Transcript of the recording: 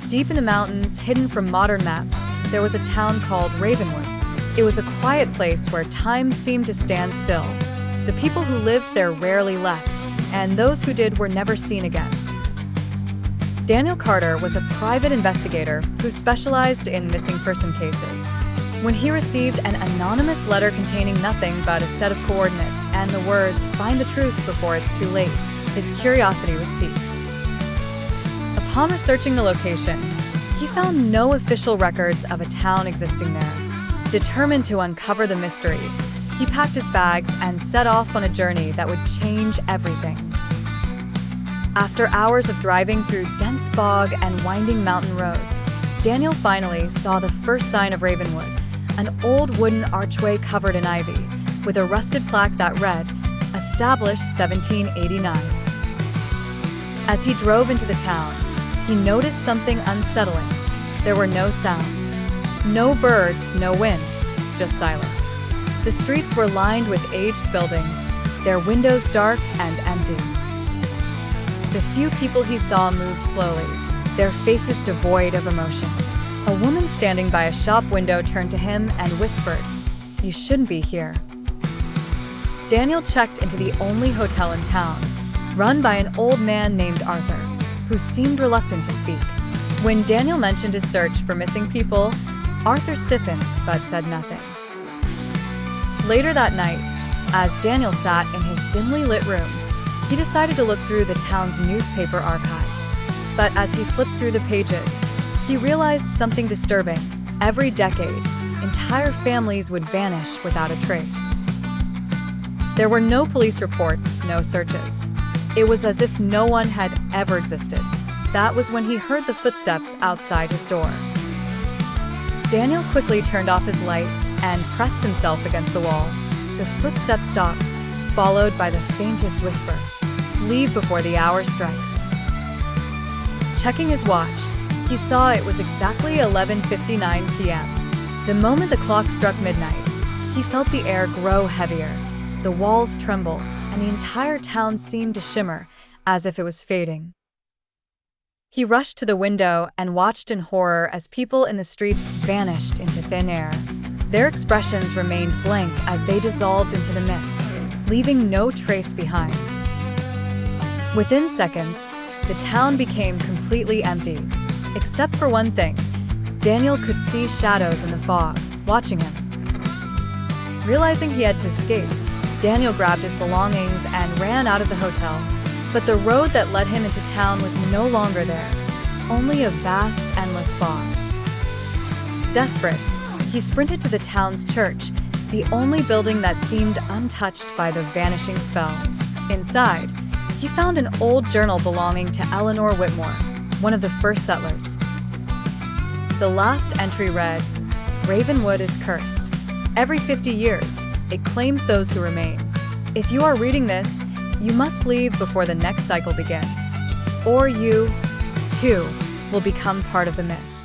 Deep in the mountains, hidden from modern maps, there was a town called Ravenwood. It was a quiet place where time seemed to stand still. The people who lived there rarely left, and those who did were never seen again. Daniel Carter was a private investigator who specialized in missing person cases. When he received an anonymous letter containing nothing but a set of coordinates and the words, "Find the truth before it's too late," his curiosity was piqued. Upon researching the location, he found no official records of a town existing there. Determined to uncover the mystery, he packed his bags and set off on a journey that would change everything. After hours of driving through dense fog and winding mountain roads, Daniel finally saw the first sign of Ravenwood, an old wooden archway covered in ivy, with a rusted plaque that read, "Established 1789. As he drove into the town, he noticed something unsettling. There were no sounds. No birds, no wind, just silence. The streets were lined with aged buildings, their windows dark and empty. The few people he saw moved slowly, their faces devoid of emotion. A woman standing by a shop window turned to him and whispered, "You shouldn't be here." Daniel checked into the only hotel in town, run by an old man named Arthur, who seemed reluctant to speak. When Daniel mentioned his search for missing people, Arthur stiffened but said nothing. Later that night, as Daniel sat in his dimly lit room, he decided to look through the town's newspaper archives. But as he flipped through the pages, he realized something disturbing. Every decade, entire families would vanish without a trace. There were no police reports, no searches. It was as if no one had ever existed. That was when he heard the footsteps outside his door. Daniel quickly turned off his light and pressed himself against the wall. The footsteps stopped, followed by the faintest whisper, "Leave before the hour strikes." Checking his watch, he saw it was exactly 11:59 p.m. The moment the clock struck midnight, he felt the air grow heavier, the walls tremble, and the entire town seemed to shimmer as if it was fading. He rushed to the window and watched in horror as people in the streets vanished into thin air. Their expressions remained blank as they dissolved into the mist, leaving no trace behind. Within seconds, the town became completely empty. Except for one thing, Daniel could see shadows in the fog, watching him. Realizing he had to escape, Daniel grabbed his belongings and ran out of the hotel. But the road that led him into town was no longer there, only a vast, endless fog. Desperate, he sprinted to the town's church, the only building that seemed untouched by the vanishing spell. Inside, he found an old journal belonging to Eleanor Whitmore, one of the first settlers. The last entry read, "Ravenwood is cursed. Every 50 years, it claims those who remain. If you are reading this, you must leave before the next cycle begins, or you, too, will become part of the mist."